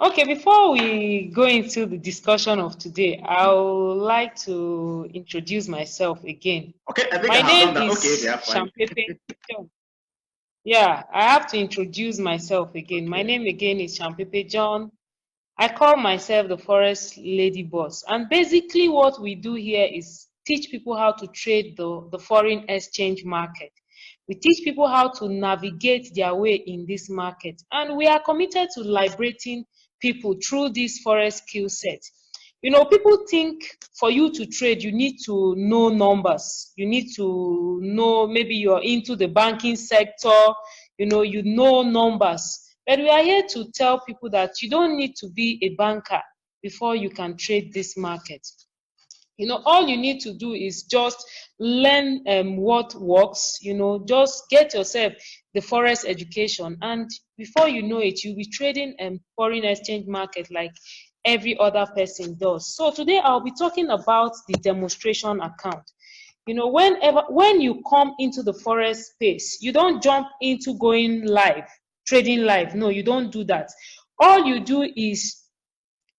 Okay, before we go into the discussion of today, I would like to introduce myself again. Okay, I think I My have done name that. Okay, is yeah, fine. Champepe John. Yeah, I have to introduce myself again. My Okay. name again is Champepe John. I call myself the Forest Lady Boss. And basically what we do here is teach people how to trade the foreign exchange market. We teach people how to navigate their way in this market. And we are committed to liberating people through this forex skill set. People think for you to trade, you need to know numbers. You need to know, maybe you're into the banking sector, you know numbers. But we are here to tell people that you don't need to be a banker before you can trade this market. All you need to do is just learn what works, just get yourself the forex education, and before you know it, you'll be trading foreign exchange market like every other person does. So today I'll be talking about the demonstration account. When you come into the forex space, you don't jump into going live, trading live. No, you don't do that. All you do is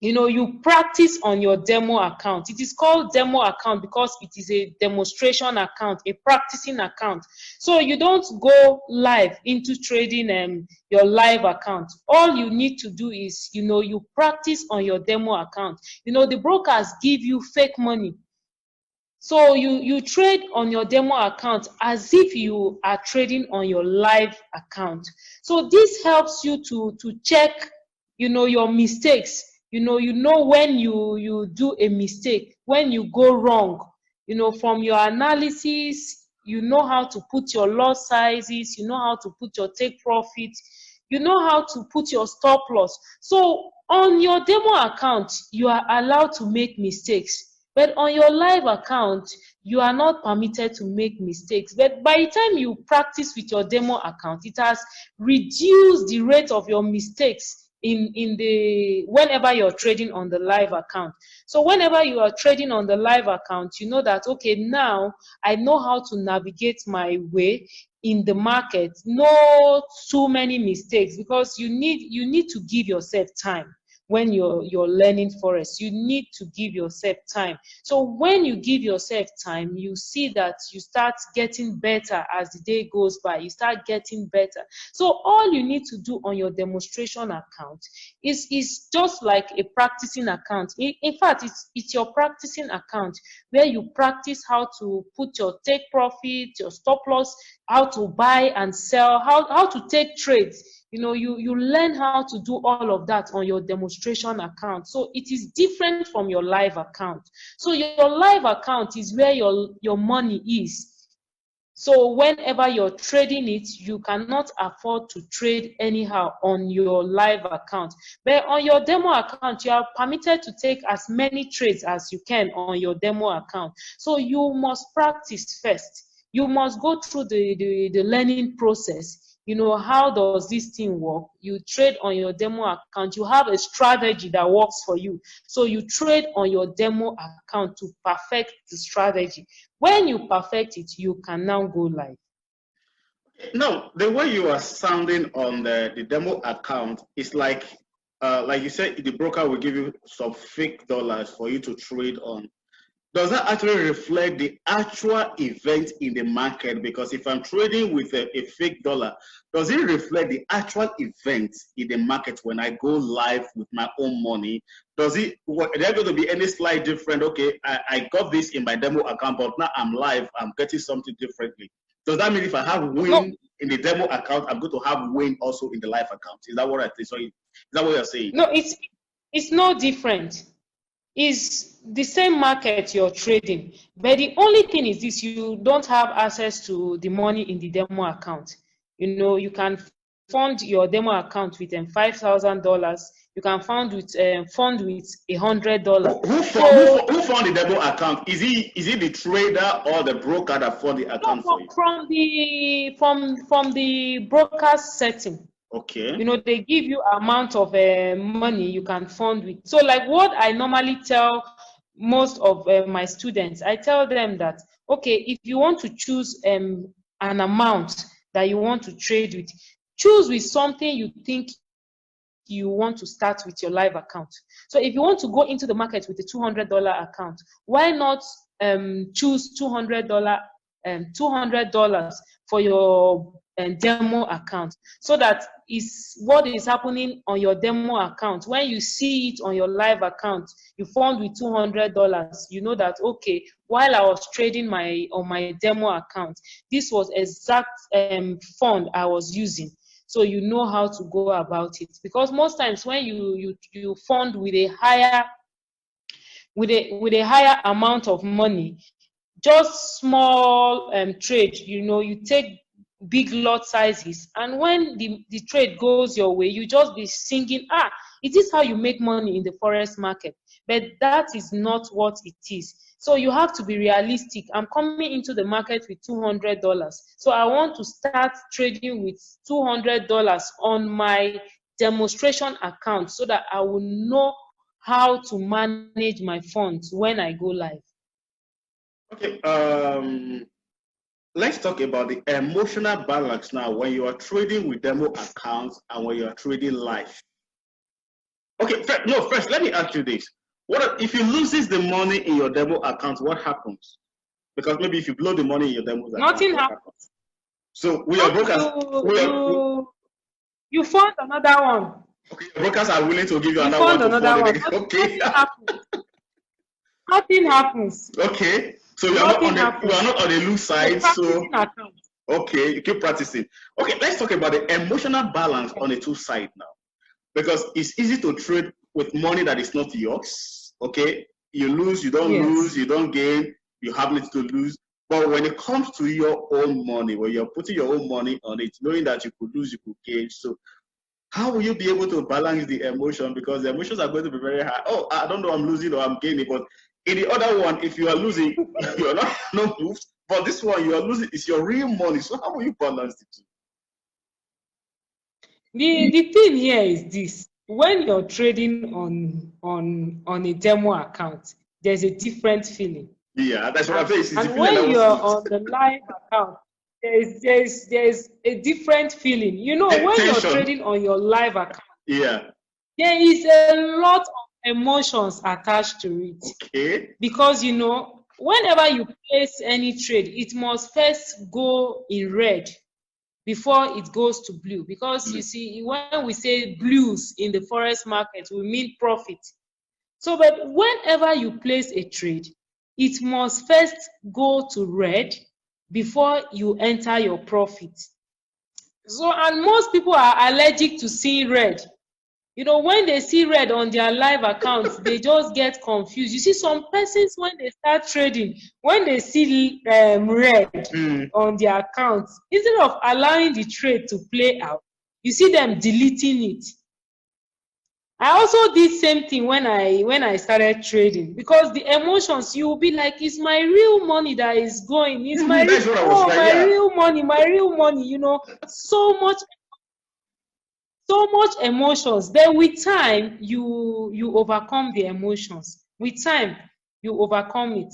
you practice on your demo account. It is called demo account because it is a demonstration account, a practicing account. So you don't go live into trading your live account. All you need to do is you practice on your demo account. The brokers give you fake money, so you trade on your demo account as if you are trading on your live account. So this helps you to check your mistakes. When you do a mistake, when you go wrong, from your analysis, you know how to put your loss sizes, you know how to put your take profit, you know how to put your stop loss. So on your demo account, you are allowed to make mistakes. But on your live account, you are not permitted to make mistakes. But by the time you practice with your demo account, it has reduced the rate of your mistakes whenever you're trading on the live account. So whenever you are trading on the live account, you know that, okay, now I know how to navigate my way in the market. No too many mistakes, because you need to give yourself time. When you're learning forex, you need to give yourself time. So when you give yourself time, you see that you start getting better as the day goes by. You start getting better. So all you need to do on your demonstration account is just like a practicing account. In fact, it's your practicing account where you practice how to put your take profit, your stop loss, how to buy and sell, how to take trades. You learn how to do all of that on your demonstration account. So it is different from your live account. So your live account is where your money is. So whenever you're trading it, you cannot afford to trade anyhow on your live account. But on your demo account, you are permitted to take as many trades as you can on your demo account. So you must practice first. You must go through the learning process. How does this thing work? You trade on your demo account. You have a strategy that works for you. So you trade on your demo account to perfect the strategy. When you perfect it, you can now go live. No, the way you are sounding on the demo account is like you said, the broker will give you some fake dollars for you to trade on. Does that actually reflect the actual event in the market? Because if I'm trading with a fake dollar, does it reflect the actual event in the market when I go live with my own money? Is there going to be any slight different? Okay, I got this in my demo account, but now I'm live, I'm getting something differently. Does that mean if I have win in the demo account, I'm going to have win also in the live account? Is that what I think? So is that what you're saying? No, it's no different. It's the same market you're trading, but the only thing is this: you don't have access to the money in the demo account. You can fund your demo account with $5,000. You can fund with $100. Who fund the demo account? Is it the trader or the broker that fund the account for you? From the broker's setting. Okay. They give you amount of money you can fund with. So like what I normally tell most of my students, I tell them that, okay, if you want to choose an amount that you want to trade with, choose with something you think you want to start with your live account. So if you want to go into the market with a $200 account, why not choose $200 for your demo account, so that is what is happening on your demo account. When you see it on your live account, you fund with $200, you know that, okay, while I was trading on my demo account, this was exact fund I was using. So you know how to go about it, because most times when you fund with a higher amount of money, just small trade, you take big lot sizes, and when the trade goes your way, you just be singing, it is how you make money in the forex market. But that is not what it is. So you have to be realistic. I'm coming into the market with $200, so I want to start trading with $200 on my demonstration account, so that I will know how to manage my funds when I go live. Okay, let's talk about the emotional balance now when you are trading with demo accounts and when you are trading live. Okay, first let me ask you this. What if you loses the money in your demo account, what happens? Because maybe if you blow the money in your demo account, nothing happens. So we are brokers. You fund another one. Okay, brokers are willing to give you another one. Okay. Nothing happens. Okay. So you are not on the lose side. So okay, you keep practicing. Okay, let's talk about the emotional balance on the two sides now. Because it's easy to trade with money that is not yours. Okay. You lose, you don't lose, you don't gain, you have nothing to lose. But when it comes to your own money, when you're putting your own money on it, knowing that you could lose, you could gain. So how will you be able to balance the emotion? Because the emotions are going to be very high. Oh, I don't know, I'm losing or I'm gaining. But in the other one, if you are losing, you are not moved. But this one, you are losing, it's your real money. So how will you balance the two? The thing here is this: when you're trading on a demo account, there's a different feeling. Yeah, that's what I'm saying. And when you're on the live account, there's a different feeling. When you're trading on your live account, there is a lot of emotions attached to it. Okay. Because whenever you place any trade, it must first go in red before it goes to blue. Because you see, when we say blues in the forex market, we mean profit. So, but whenever you place a trade, it must first go to red before you enter your profit. So, and most people are allergic to seeing red. When they see red on their live accounts, they just get confused. You see, some persons, when they start trading, when they see red on their accounts, instead of allowing the trade to play out, you see them deleting it. I also did same thing when I started trading, because the emotions, you will be like, it's my real money that is going. It's my real money, so much emotions. Then with time, you overcome the emotions. With time, you overcome it.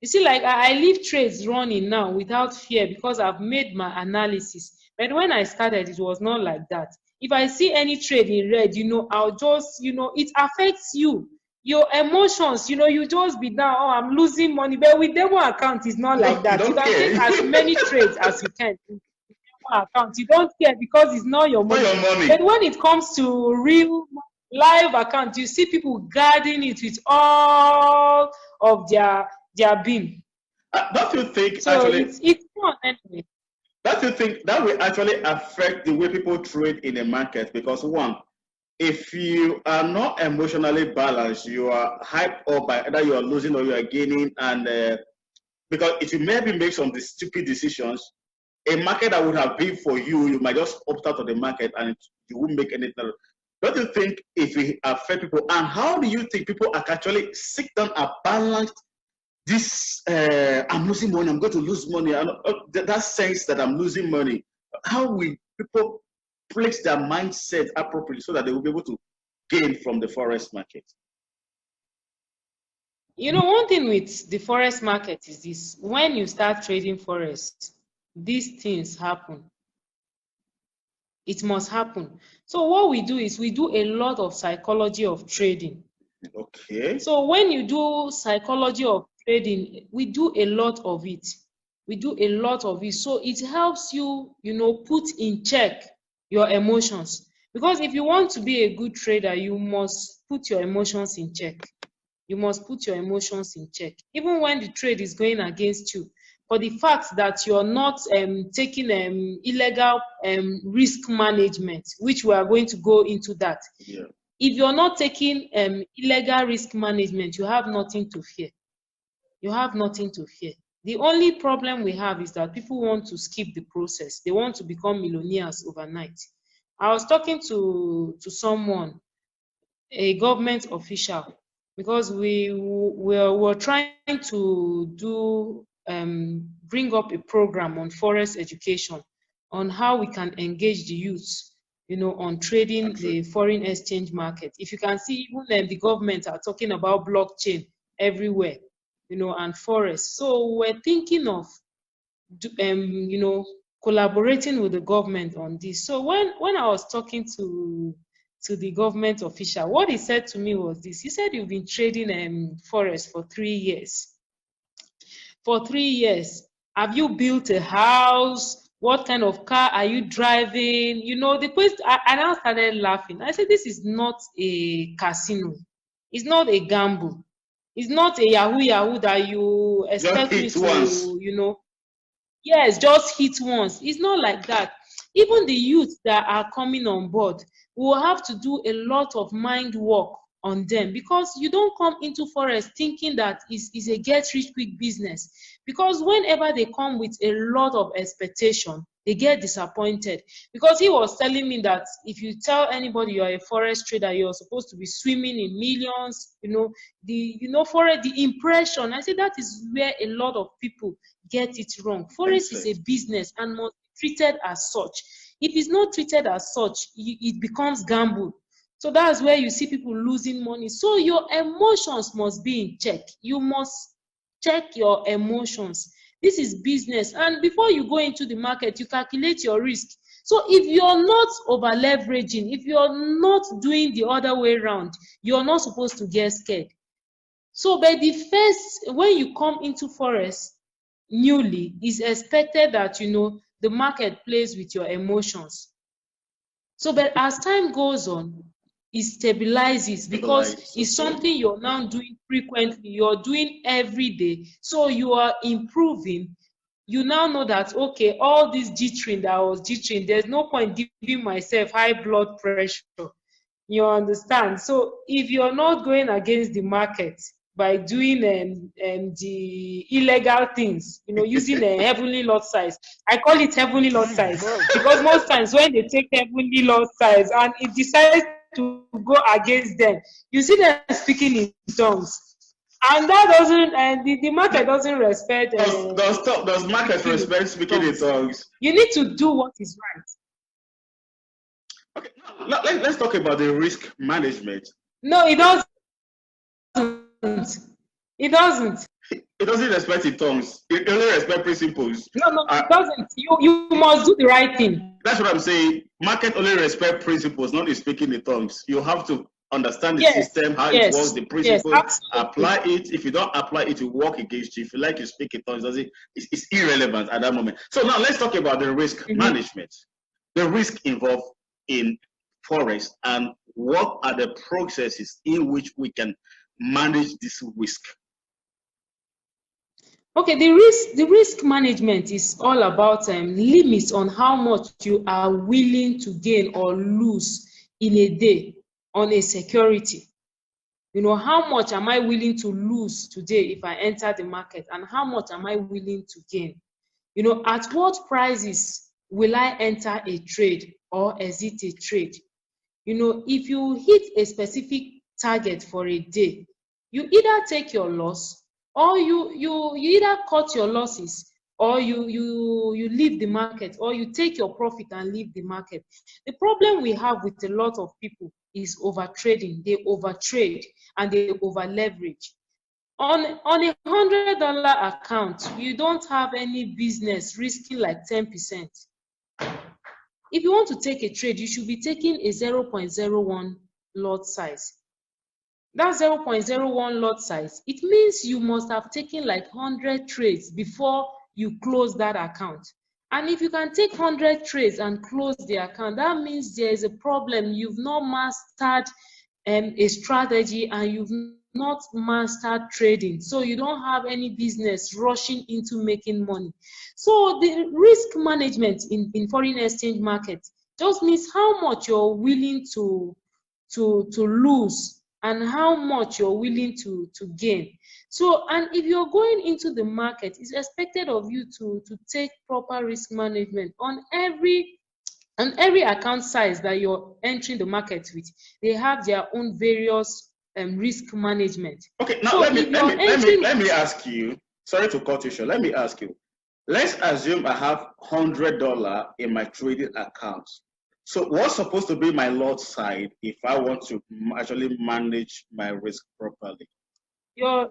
You see, like I leave trades running now without fear, because I've made my analysis. But when I started, it was not like that. If I see any trade in red, I'll just, it affects you. Your emotions, you just be down, oh, I'm losing money. But with demo account, it's not like that. You can take as many trades as you can. Account, you don't care, because it's not your money. But when it comes to real live account, you see people guarding it with all of their being. Don't you think so actually it's fun anyway? Don't you think that will actually affect the way people trade in the market? Because one, if you are not emotionally balanced, you are hyped up by either you are losing or you are gaining, and because if you maybe make some stupid decisions, a market that would have been for you, you might just opt out of the market and you won't make anything. Don't you think it will affect people? And how do you think people are actually sit down and balance this? I'm losing money, I'm going to lose money. And that sense that I'm losing money. How will people place their mindset appropriately so that they will be able to gain from the forex market? One thing with the forex market is this: when you start trading forex, these things happen. It must happen. So what we do is we do a lot of psychology of trading. Okay. So when you do psychology of trading, we do a lot of it. We do a lot of it. So it helps you, put in check your emotions. Because if you want to be a good trader, you must put your emotions in check. You must put your emotions in check. Even when the trade is going against you, for the fact that you're not taking illegal risk management, which we are going to go into that. Yeah. If you're not taking illegal risk management, you have nothing to fear. You have nothing to fear. The only problem we have is that people want to skip the process. They want to become millionaires overnight. I was talking to someone, a government official, because we were trying to do bring up a program on forex education, on how we can engage the youth, on trading the foreign exchange market. If you can see, even the government are talking about blockchain everywhere, and forex. So we're thinking of collaborating with the government on this. So when I was talking to the government official, what he said to me was this. He said, you've been trading forex for 3 years. For 3 years, have you built a house? What kind of car are you driving? The question, I now started laughing. I said, this is not a casino. It's not a gamble. It's not a Yahoo that you expect me to, yes, just hit once. It's not like that. Even the youth that are coming on board will have to do a lot of mind work on them, because you don't come into forex thinking that is a get rich quick business. Because whenever they come with a lot of expectation, they get disappointed. Because he was telling me that if you tell anybody you're a forex trader, you're supposed to be swimming in millions, forex, the impression. I say that is where a lot of people get it wrong. Forex is a business and must be treated as such. If it's not treated as such, it becomes gamble. So that's where you see people losing money. So your emotions must be in check. You must check your emotions. This is business. And before you go into the market, you calculate your risk. So if you're not over leveraging, if you're not doing the other way around, you're not supposed to get scared. So by the first, when you come into forex newly, it's expected that the market plays with your emotions. So but as time goes on, it stabilizes, because it's something you're now doing frequently, you're doing every day. So you are improving. You now know that, okay, all this jittering that I was jittering, there's no point giving myself high blood pressure. You understand? So if you're not going against the market by doing the illegal things, using a heavenly lot size. I call it heavenly lot size because most times when they take heavenly lot size and it decides to go against them, you see them speaking in tongues. And that doesn't, and the market doesn't respect. Does market respect speaking in tongues? You need to do what is right. Okay, let's talk about the risk management. No, it doesn't. It doesn't. It doesn't respect in tongues. It only respects principles. No, it doesn't. You must do the right thing. That's what I'm saying. Market only respect principles, not in speaking in tongues. You have to understand the system, how it works, the principles, apply it. If you don't apply it, it will work against you. If you like to speak in tongues, it's irrelevant at that moment. So now let's talk about the risk management. The risk involved in forex, and what are the processes in which we can manage this risk? Okay, the risk management is all about limits on how much you are willing to gain or lose in a day on a security. How much am I willing to lose today if I enter the market, and how much am I willing to gain? At what prices will I enter a trade or exit a trade? If you hit a specific target for a day, you either take your loss, or you either cut your losses, or you leave the market, or you take your profit and leave the market. The problem we have with a lot of people is over trading. They overtrade and they over leverage. On a $100 account, you don't have any business risking like 10%. if you want to take a trade, you should be taking a 0.01 lot size. That 0.01 lot size, it means you must have taken like 100 trades before you close that account. And if you can take 100 trades and close the account, that means there is a problem. You've not mastered a strategy, and you've not mastered trading. So you don't have any business rushing into making money. So the risk management in foreign exchange market just means how much you're willing to lose and how much you're willing to gain. So, and if you're going into the market, it's expected of you to take proper risk management on every account size that you're entering the market with. They have their own various risk management. Okay, now So let me ask you. Sorry to cut you short. Let me ask you. Let's assume I have $100 in my trading account. So what's supposed to be my lot size if I want to actually manage my risk properly? The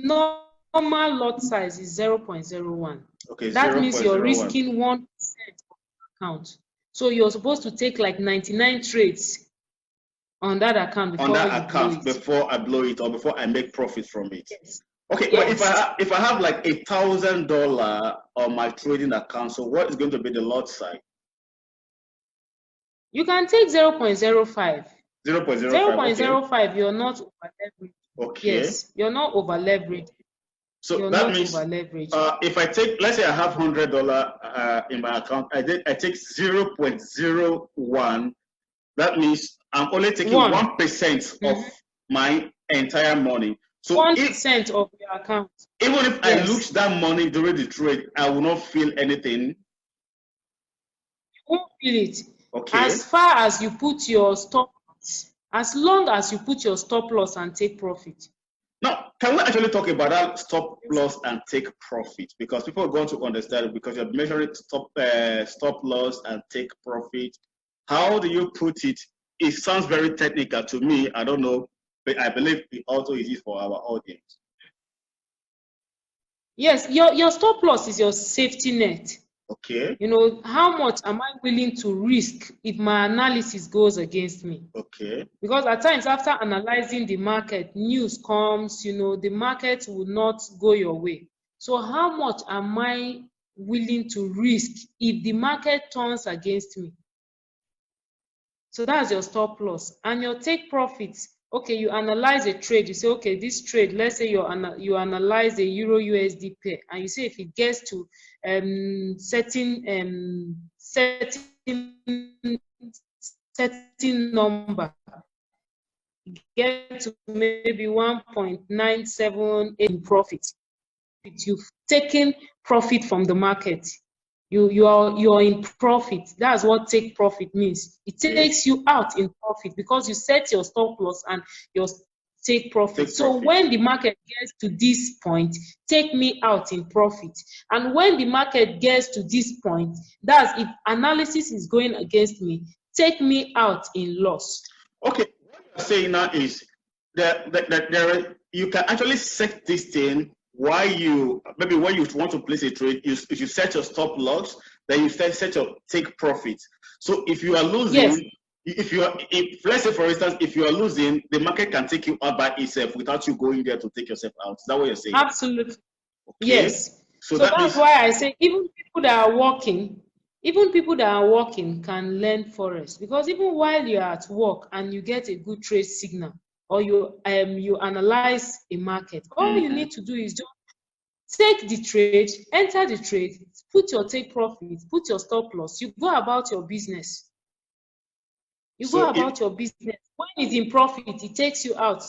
normal lot size is 0.01. Okay, that 0.01. means you're risking 1% of the account. So you're supposed to take like 99 trades on that account before before I blow it or before I make profit from it. Yes. Okay, yes. But if I have like $1,000 on my trading account, so what is going to be the lot size? You can take 0.05. 0.05. 0.05, you're not over leveraged. Okay. Yes, you're not over leveraged. So that means if I take, let's say I have $100 in my account, I take 0.01. That means I'm only taking 1% of my entire money. So 1% of your account. Even if I lose that money during the trade, I will not feel anything. You won't feel it. Okay. As far as you put your stop loss, as long as you put your stop loss and take profit. Now, can we actually talk about that stop loss and take profit? Because people are going to understand it, because you're measuring stop loss and take profit. How do you put it? It sounds very technical to me. I don't know, but I believe it also is for our audience. Yes, your stop loss is your safety net. Okay. You know, how much am I willing to risk if my analysis goes against me? Okay. Because at times after analyzing the market, news comes, you know, the market will not go your way. So how much am I willing to risk if the market turns against me? So that's your stop loss. And your take profits. Okay, you analyze a trade. You say, okay, this trade, let's say you analyze the Euro USD pair, and you say if it gets to certain number, get to maybe 1.97 in profit. You've taken profit from the market. You're in profit. That's what take profit means. It takes you out in profit because you set your stop loss and your take profit. So when the market gets to this point, take me out in profit. And when the market gets to this point, that's if analysis is going against me, take me out in loss. Okay, what you're saying now is that you can actually set this thing. Why maybe when you want to place a trade, you set your stop loss, then you set your take profit. So if you are losing, if let's say for instance, if you are losing, the market can take you out by itself without you going there to take yourself out. Is that what you're saying? Absolutely. Okay. Yes. So that's why I say even people that are working can learn Forex, because even while you're at work and you get a good trade signal, or you analyze a market, all you need to do is just take the trade, enter the trade, put your take profit, put your stop loss. You go about your business. When it's in profit, it takes you out.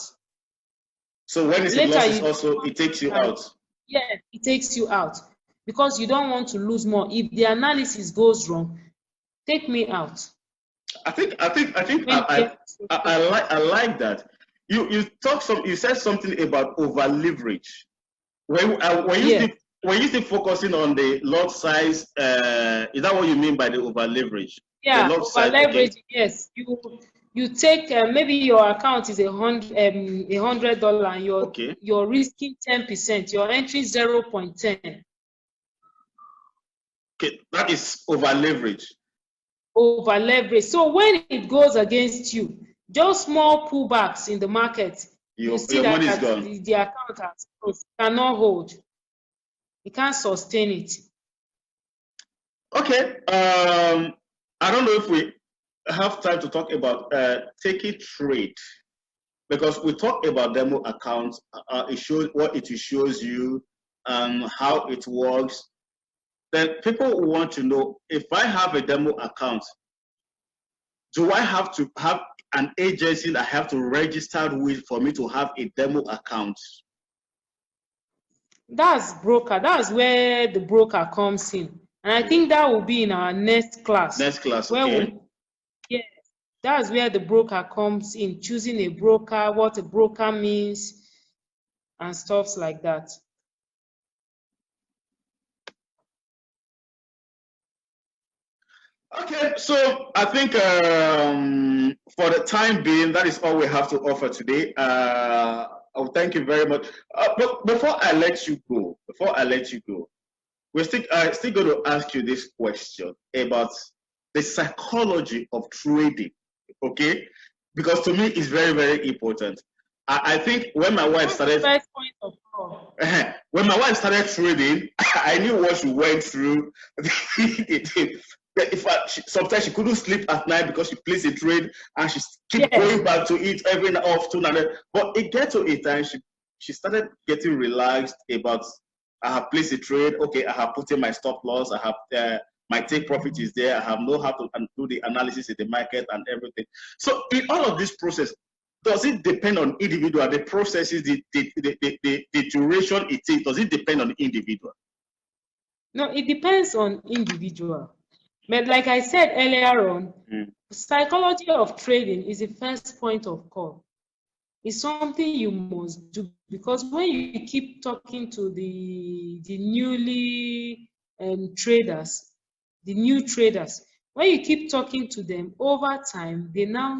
So when it's in losses also, it takes you out. Yeah, it takes you out because you don't want to lose more. If the analysis goes wrong, take me out. I like that. You said something about over leverage. When you still focusing on the lot size, is that what you mean by the over leverage? Yeah, over leverage. Okay. Yes, you take maybe your account is $100 and you're risking 10%. You're entering 0.10. Okay, that is over leverage. over leverage. So when it goes against you, just small pullbacks in the market, you see your that money is gone. the account has closed, cannot hold. You can't sustain it. Okay. I don't know if we have time to talk about taking trade, because we talk about demo accounts. It shows what it shows you and how it works. Then people want to know, if I have a demo account, do I have to have an agency that I have to register with for me to have a demo account? That's broker. That's where the broker comes in. And I think that will be in our next class. Next class, okay. Yes, that's where the broker comes in, choosing a broker, what a broker means, and stuff like that. Okay, so I think for the time being, that is all we have to offer today. Oh, thank you very much. But before I let you go, we're still going to ask you this question about the psychology of trading, okay? Because to me, it's very, very important. I think when my wife started, first point of call. When my wife started trading, I knew what she went through. Sometimes she couldn't sleep at night because she placed a trade and she keep going back to it every often and then. But it get to a time she started getting relaxed about, I have placed a trade. Okay, I have put in my stop loss. I have my take profit is there. I have know how to do the analysis in the market and everything. So in all of this process, does it depend on individual? The processes, the duration it takes, does it depend on the individual? No, it depends on individual. But like I said earlier on, psychology of trading is the first point of call. It's something you must do, because when you keep talking to the newly traders, the new traders, when you keep talking to them over time, they now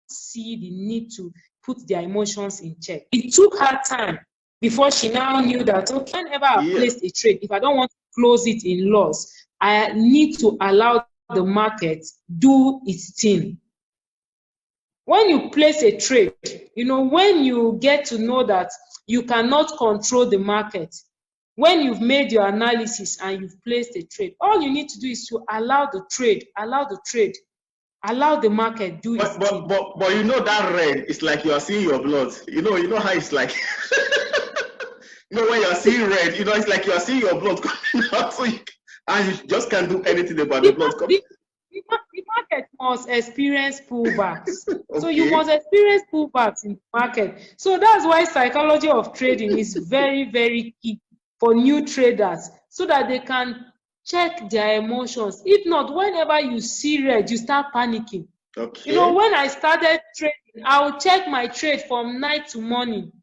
see the need to put their emotions in check. It took her time before she now knew that, okay, whenever I place a trade, if I don't want to close it in loss, I need to allow the market do its thing. When you place a trade, when you get to know that you cannot control the market, when you've made your analysis and you've placed a trade, all you need to do is to allow the trade, allow the market do its thing. But that red, it's like you are seeing your blood. You know how it's like. When you are seeing red, it's like you are seeing your blood coming out, and you just can't do anything about the blood coming. The market must experience pullbacks. Okay. So you must experience pullbacks in the market. So that's why psychology of trading is very, very key for new traders, so that they can check their emotions. If not, whenever you see red, you start panicking. Okay. When I started trading, I'll check my trade from night to morning.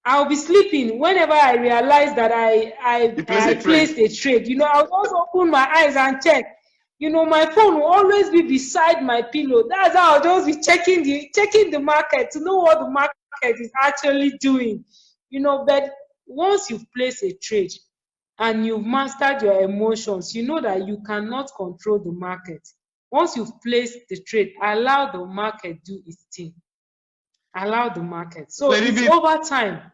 I'll be sleeping. Whenever I realize that I placed a trade, I'll just open my eyes and check. My phone will always be beside my pillow. That's how I'll just be checking the market to know what the market is actually doing. But once you've placed a trade and you've mastered your emotions, you know that you cannot control the market. Once you've placed the trade, allow the market do its thing. Allow the market. So it's over time.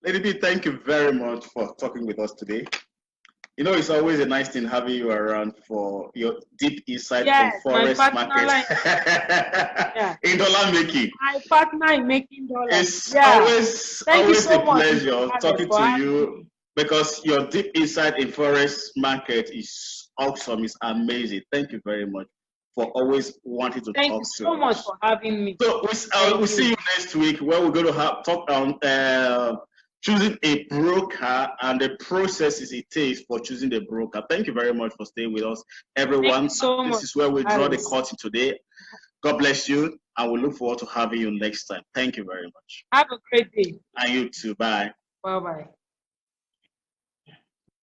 Lady B, thank you very much for talking with us today. It's always a nice thing having you around for your deep insight on forex market in dollar making. My partner in making dollars. It's always a pleasure talking to you, because your deep insight in forex market is awesome. It's amazing. Thank you very much for always wanting to talk to us. Thank you so much for having me. So we'll see you next week, where we're going to talk on choosing a broker and the processes it takes for choosing the broker. Thank you very much for staying with us, everyone. Thank you so much. This is where we draw the curtain today. God bless you, and we look forward to having you next time. Thank you very much. Have a great day. And you too. Bye. Bye-bye.